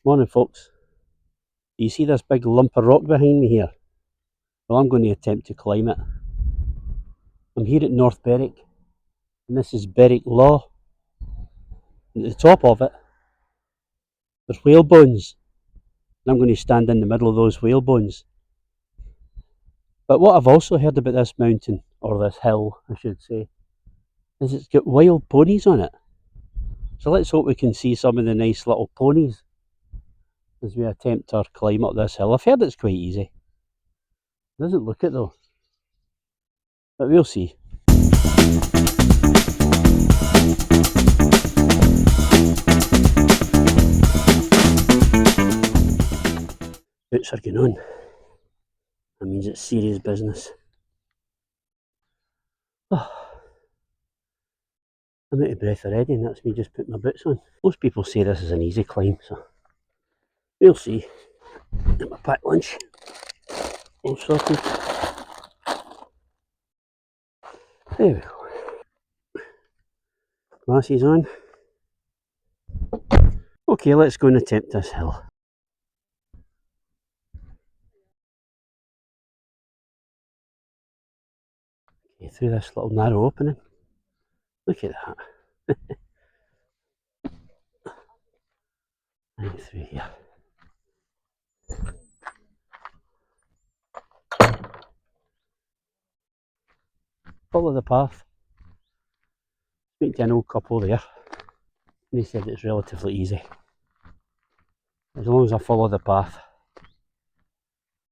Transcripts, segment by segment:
Morning folks. Do you see this big lump of rock behind me here? Well, I'm going to attempt to climb it. I'm here at North Berwick, and this is Berwick Law. And at the top of it, there's whale bones. And I'm going to stand in the middle of those whale bones. But what I've also heard about this mountain, or this hill I should say, is it's got wild ponies on it. So let's hope we can see some of the nice little ponies as we attempt our climb up this hill. I've heard it's quite easy. It doesn't look it though, but we'll see. Boots are going on. That means it's serious business. Oh, I'm out of breath already, and that's me just putting my boots on. Most people say this is an easy climb, so we'll see. Get my packed lunch all sorted. There we go. Glasses on. Okay, let's go and attempt this hill. Okay, through this little narrow opening. Look at that. And through here. Follow the path. Speak to an old couple there. They said it's relatively easy, as long as I follow the path.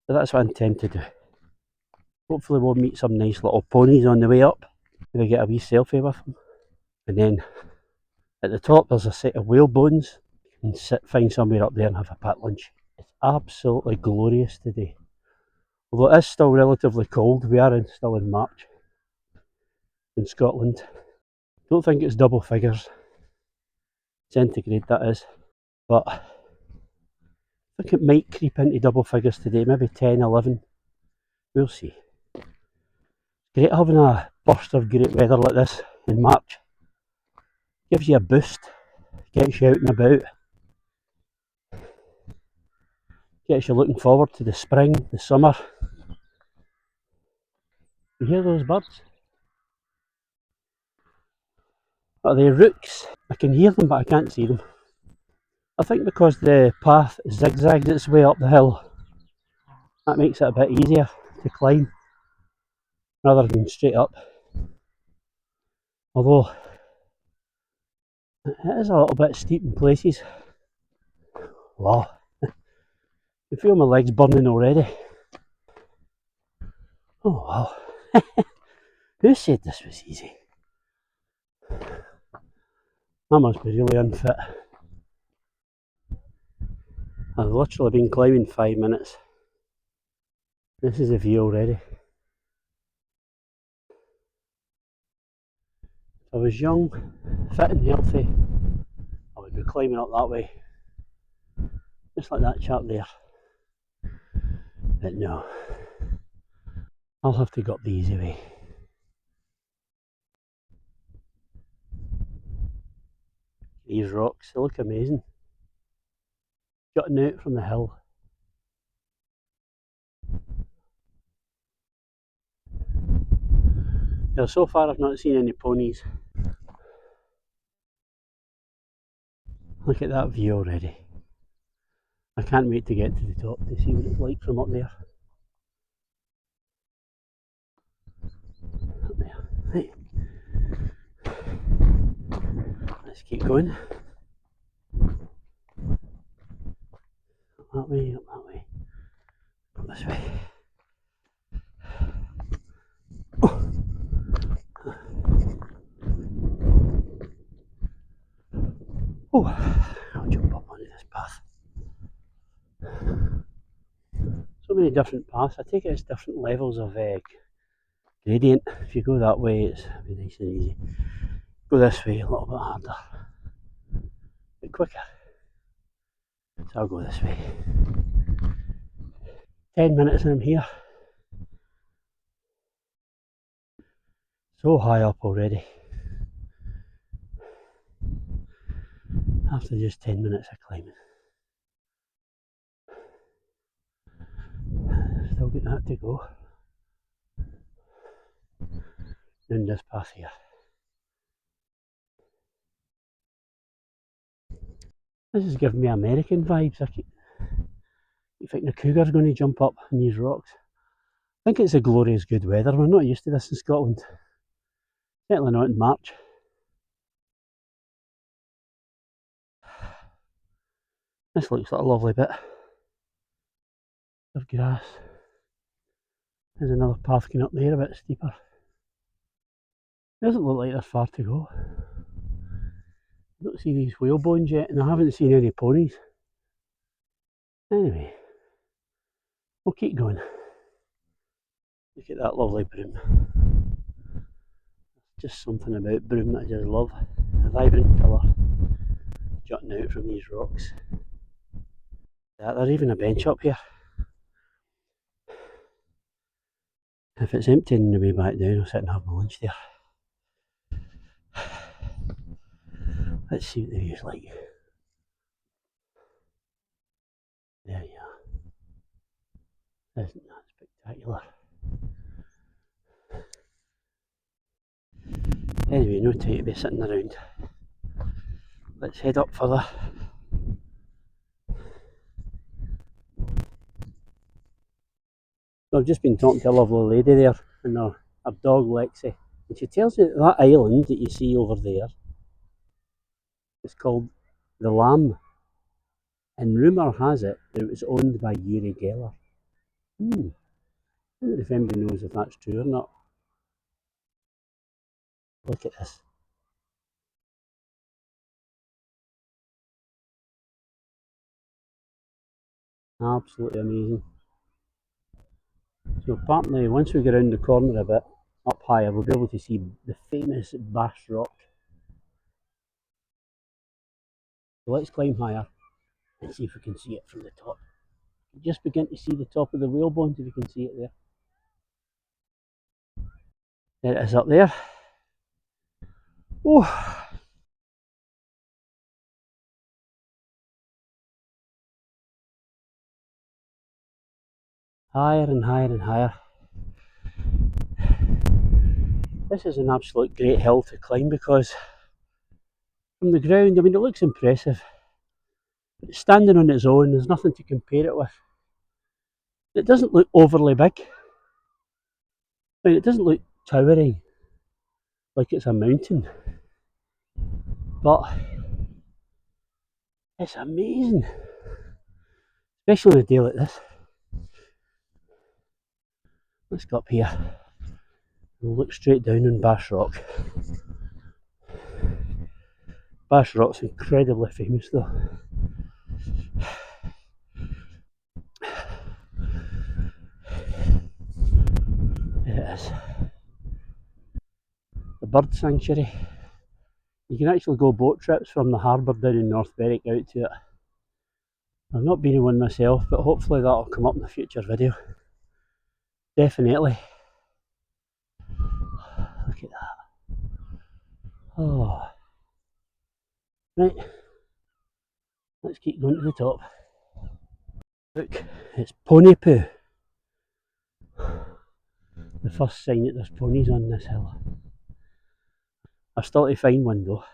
So that's what I intend to do. Hopefully we'll meet some nice little ponies on the way up. Maybe get a wee selfie with them. And then at the top there's a set of whale bones. And find somewhere up there and have a packed lunch. It's absolutely glorious today. Although it is still relatively cold, we are still in March in Scotland. Don't think it's double figures, centigrade that is, but I think it might creep into double figures today, maybe 10, 11, we'll see. Great having a burst of great weather like this in March. Gives you a boost, gets you out and about, gets you looking forward to the spring, the summer. You hear those birds? Are they rooks? I can hear them but I can't see them. I think because the path zigzags its way up the hill, that makes it a bit easier to climb rather than straight up. Although it is a little bit steep in places. Wow, I feel my legs burning already. Oh wow, who said this was easy? I must be really unfit. I've literally been climbing 5 minutes. This is the view already. If I was young, fit and healthy, I would be climbing up that way. Just like that chap there. But no, I'll have to go up the easy way. These rocks, they look amazing. Jutting out from the hill. Now so far I've not seen any ponies. Look at that view already. I can't wait to get to the top to see what it's like from up there. Up there. Right. Let's keep going. Up that way, up that way. Up this way. Oh. Oh, I'll jump up onto this path. So many different paths. I take it it's different levels of gradient. If you go that way, it's nice and easy. Go this way, a little bit harder, a bit quicker. So I'll go this way. 10 minutes and I'm here. So high up already. After just 10 minutes of climbing. still got that to go. Down this path here. This is giving me American vibes. You think the cougar's going to jump up in these rocks? I think it's a glorious good weather. We're not used to this in Scotland. Certainly not in March. This looks like a lovely bit of grass. There's another path going up there, a bit steeper. Doesn't look like there's far to go. I don't see these whalebones yet, and I haven't seen any ponies. Anyway, we'll keep going. Look at that lovely broom. Just something about broom that I just love. A vibrant colour jutting out from these rocks. There's even a bench up here. If it's empty on the way back down, I'll sit and have my lunch there. Let's see what the view's like. There you are. Isn't that spectacular? Anyway, no time to be sitting around. Let's head up further. So I've just been talking to a lovely lady there, and her dog Lexi, and she tells me that island that you see over there is called the Lamb, and rumour has it that it was owned by Uri Geller. I don't know if anybody knows if that's true or not. Look at this. Absolutely amazing. So apparently once we get around the corner a bit, up higher, we'll be able to see the famous Bass Rock. So let's climb higher and see if we can see it from the top. You just begin to see the top of the whalebones, if you can see it there. There it is up there. Oh! Higher and higher and higher. This is an absolute great hill to climb because from the ground, I mean, it looks impressive, but standing on its own, there's nothing to compare it with. It doesn't look overly big. I mean, it doesn't look towering like it's a mountain, but it's amazing, especially on a day like this. Let's go up here and we'll look straight down on Bass Rock. Bass Rock's incredibly famous though. There it is. The bird sanctuary. You can actually go boat trips from the harbour down in North Berwick out to it. I've not been in one myself, but hopefully that'll come up in a future video. Definitely. Look at that. Oh. Right. Let's keep going to the top. Look, it's pony poo. The first sign that there's ponies on this hill. I've still to find one though.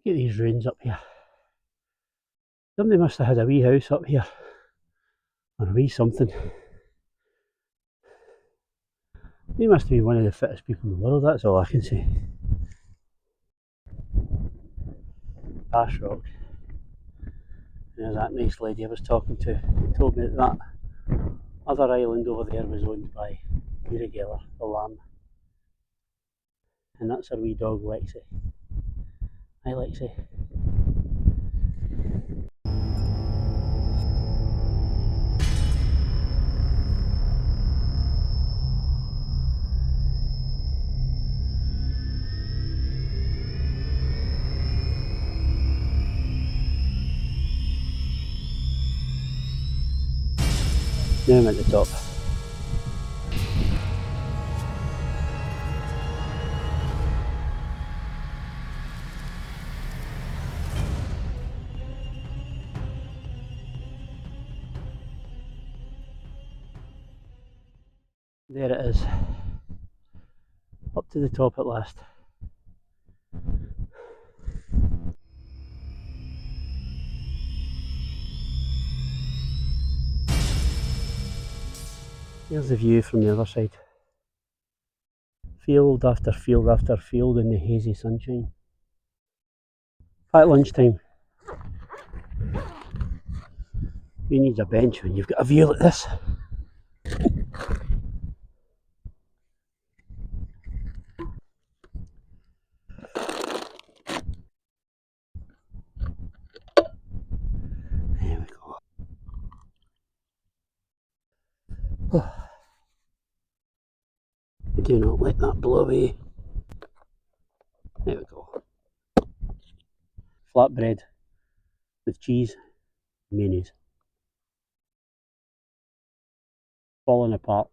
Look at these ruins up here. Somebody must have had a wee house up here, or a wee something. He must be one of the fittest people in the world, that's all I can say. Bass Rock. There's that nice lady I was talking to, who told me that other island over there was owned by Uri Geller, the Lamb. And that's our wee dog Lexi. Hi Lexi. Now I'm at the top. There it is. Up to the top at last. Here's the view from the other side. Field after field after field in the hazy sunshine. At lunchtime, who needs a bench when you've got a view like this? There we go. Oh. Do not let that blow away. There we go. Flatbread with cheese and mayonnaise. Falling apart.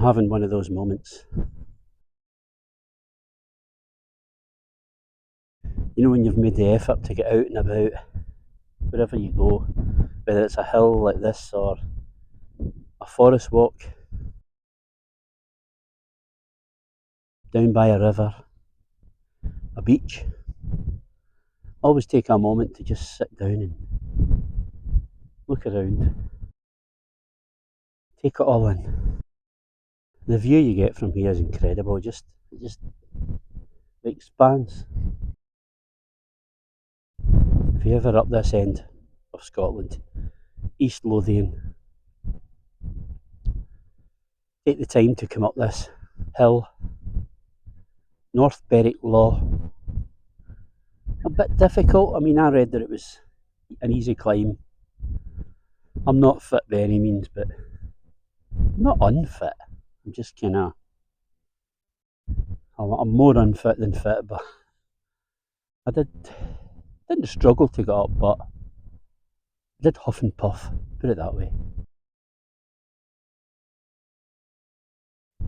Having one of those moments. You know, when you've made the effort to get out and about, wherever you go, whether it's a hill like this or a forest walk, down by a river, a beach, always take a moment to just sit down and look around, take it all in. The view you get from here is incredible, it just expands. If you're ever up this end of Scotland, East Lothian, take the time to come up this hill. North Berwick Law. A bit difficult. I mean, I read that it was an easy climb. I'm not fit by any means, but I'm not unfit. I'm just kind of, I'm more unfit than fit, but I didn't struggle to get up, but I did huff and puff, put it that way.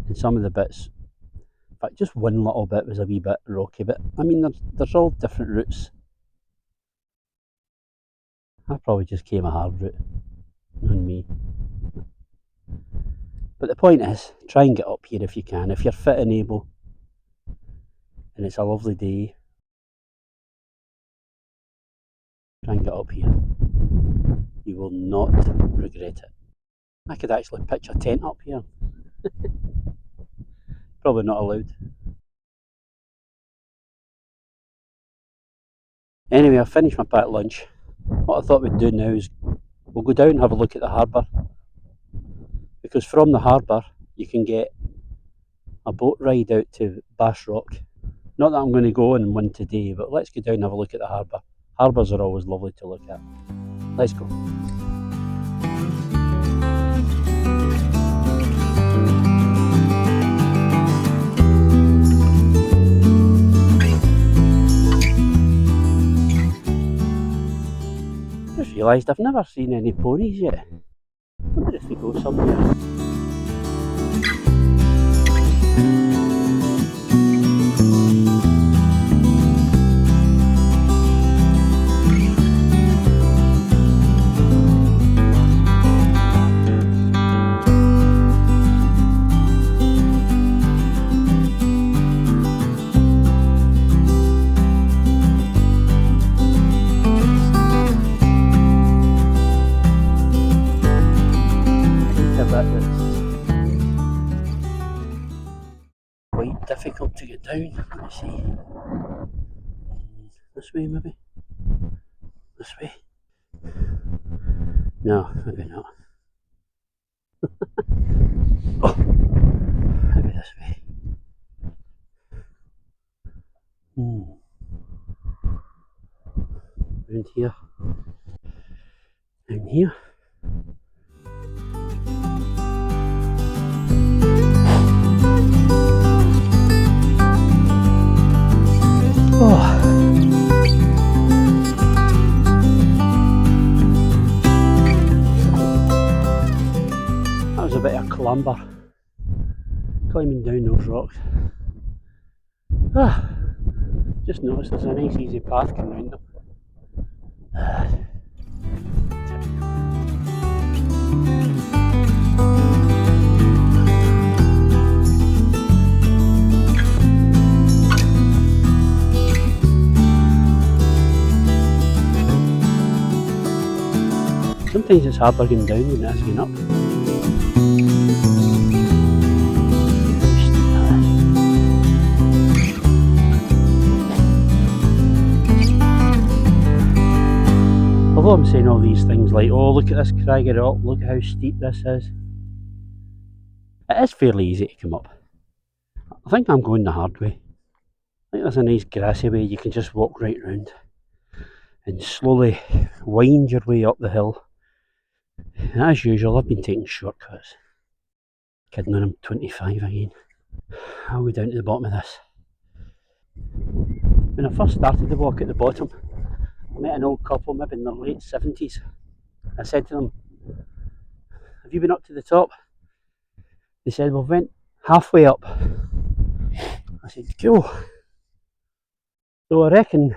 And some of the bits, in fact just one little bit was a wee bit rocky, but I mean there's all different routes. I probably just came a hard route, on me. But the point is, try and get up here if you can, if you're fit and able, and it's a lovely day. Try and get up here. You will not regret it. I could actually pitch a tent up here. Probably not allowed. Anyway, I've finished my packed lunch. What I thought we'd do now is we'll go down and have a look at the harbour, because from the harbour you can get a boat ride out to Bass Rock. Not that I'm going to go on one today, but let's go down and have a look at the harbour. Harbours are always lovely to look at. Let's go. I just realised I've never seen any ponies yet. I wonder if they go somewhere. difficult to get down. Let's see. This way maybe? This way? No, maybe not. Oh, maybe this way. Round here. Down here. Oh. That was a bit of clamber, climbing down those rocks. Just noticed there's a nice easy path coming round them. Sometimes it's harder going down than it is going up. Although I'm saying all these things like, oh look at this craggy rock, look at how steep this is. It is fairly easy to come up. I think I'm going the hard way. I think there's a nice grassy way you can just walk right round and slowly wind your way up the hill. And as usual, I've been taking shortcuts. Kidding on, I'm 25 again. I'll go down to the bottom of this. When I first started the walk at the bottom, I met an old couple, maybe in their late 70s. I said to them, have you been up to the top? They said, well, we went halfway up. I said, cool. So I reckon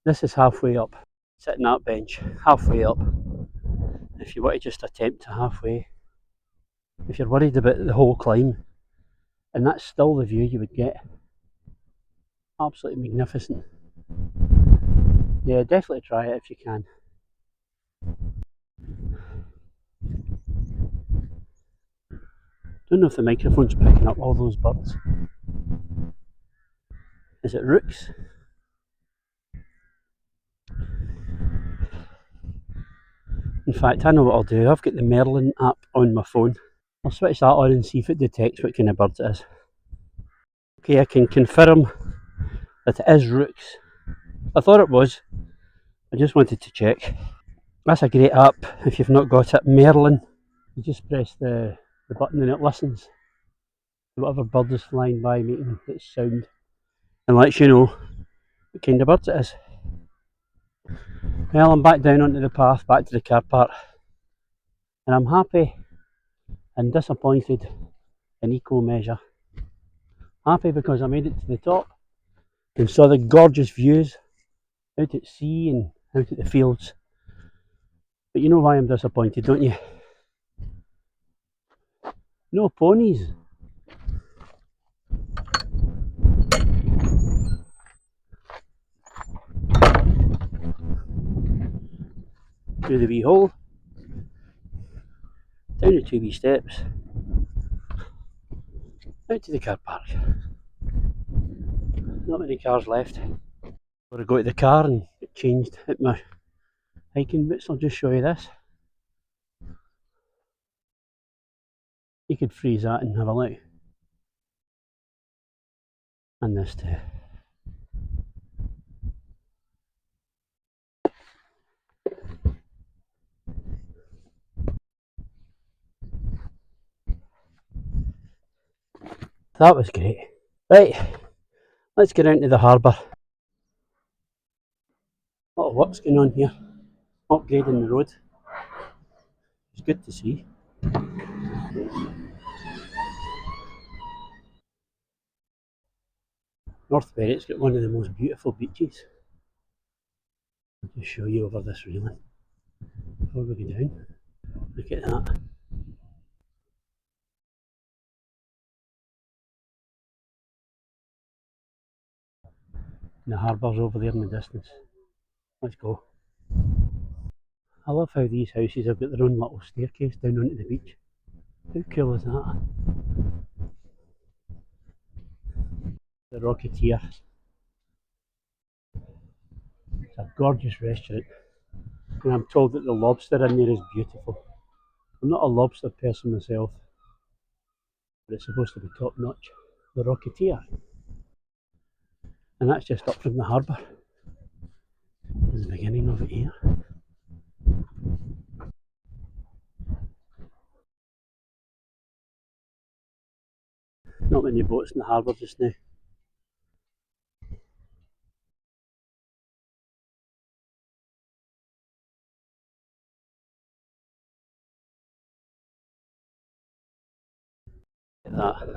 this is halfway up. Sitting on that bench, halfway up. If you want to just attempt to halfway, if you're worried about the whole climb, and that's still the view you would get. Absolutely magnificent. Yeah, definitely try it if you can. Don't know if the microphone's picking up all those birds. Is it rooks? In fact, I know what I'll do. I've got the Merlin app on my phone. I'll switch that on and see if it detects what kind of birds it is. Okay, I can confirm that it is rooks. I thought it was. I just wanted to check. That's a great app if you've not got it. Merlin. You just press the button and it listens to whatever bird is flying by, making its sound, and lets you know what kind of bird it is. Well, I'm back down onto the path, back to the car park, and I'm happy and disappointed in equal measure. Happy because I made it to the top and saw the gorgeous views out at sea and out at the fields. But you know why I'm disappointed, don't you? No ponies. Through the wee hole, down the 2 wee steps, out to the car park. Not many cars left. Before I go to the car and get changed at my hiking boots, I'll just show you this. You could freeze that and have a look. And this too. That was great. Right, let's get out to the harbour. A lot of work's going on here. Upgrading the road. It's good to see. North Berwick's got one of the most beautiful beaches. I'll just show you over this railing before we go down. Look at that. And the harbour's over there in the distance. Let's go. I love how these houses have got their own little staircase down onto the beach. How cool is that? the Rocketeer. It's a gorgeous restaurant, and I'm told that the lobster in there is beautiful. I'm not a lobster person myself, but it's supposed to be top notch. The Rocketeer. And that's just up from the harbour. There's the beginning of it here. Not many boats in the harbour just now.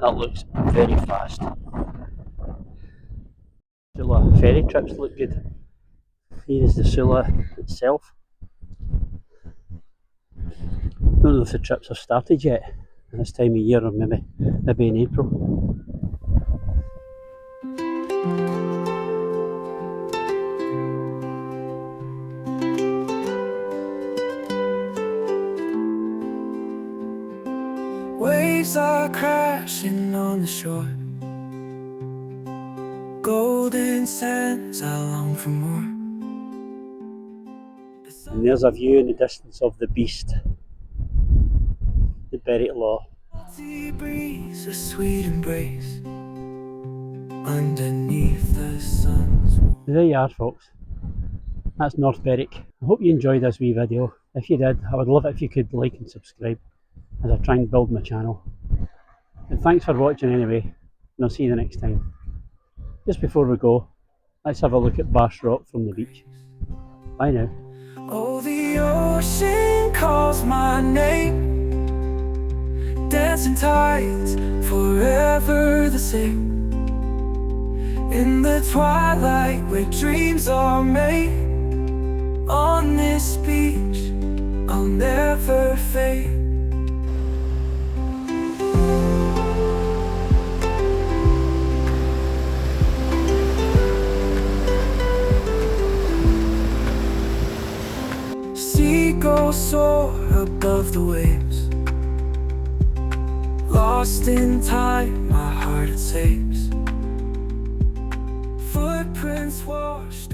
That looks very fast. Sula ferry trips look good. Here is the Sula itself. I don't know if the trips have started yet at this time of year, or maybe in April. Waves are crashing on the shore. Golden sands, I long for more. And there's a view in the distance of the beast, the Berwick Law. Sea breeze, a sweet embrace underneath the sun's warm. There you are, folks. That's North Berwick. I hope you enjoyed this wee video. If you did, I would love it if you could like and subscribe as I try and build my channel. And thanks for watching anyway, and I'll see you the next time. Just before we go, let's have a look at Bash Rock from the beach. Bye now. Oh, the ocean calls my name, dancing tides forever the same. In the twilight where dreams are made, on this beach I'll never fade. Seagulls soar above the waves, lost in time, my heart it saves. Footprints washed